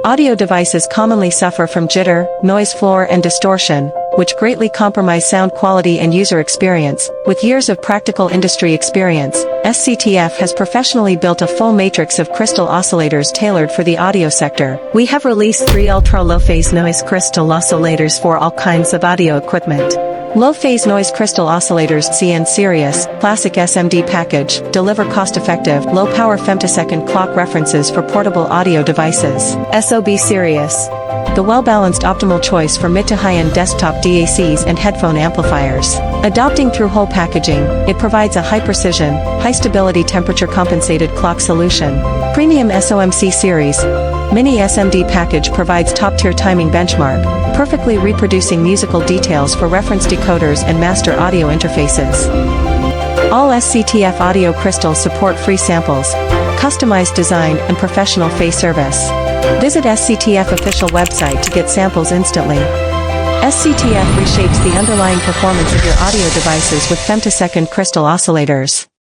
Audio devices commonly suffer from jitter, noise floor and distortion, which greatly compromise sound quality and user experience. With years of practical industry experience, SCTF has professionally built a full matrix of crystal oscillators tailored for the audio sector. We have released 3 ultra-low-phase noise crystal oscillators for all kinds of audio equipment. Low-phase noise crystal oscillators CN Series, classic SMD package, deliver cost-effective, low-power femtosecond clock references for portable audio devices. SOB Series, the well-balanced optimal choice for mid to high-end desktop DACs and headphone amplifiers. Adopting through-hole packaging, it provides a high-precision, high-stability temperature-compensated clock solution. Premium SOMC Series, mini SMD package provides top-tier timing benchmark, perfectly reproducing musical details for reference decoders and master audio interfaces. All SCTF audio crystals support free samples, customized design and professional phase service. Visit SCTF official website to get samples instantly. SCTF reshapes the underlying performance of your audio devices with femtosecond crystal oscillators.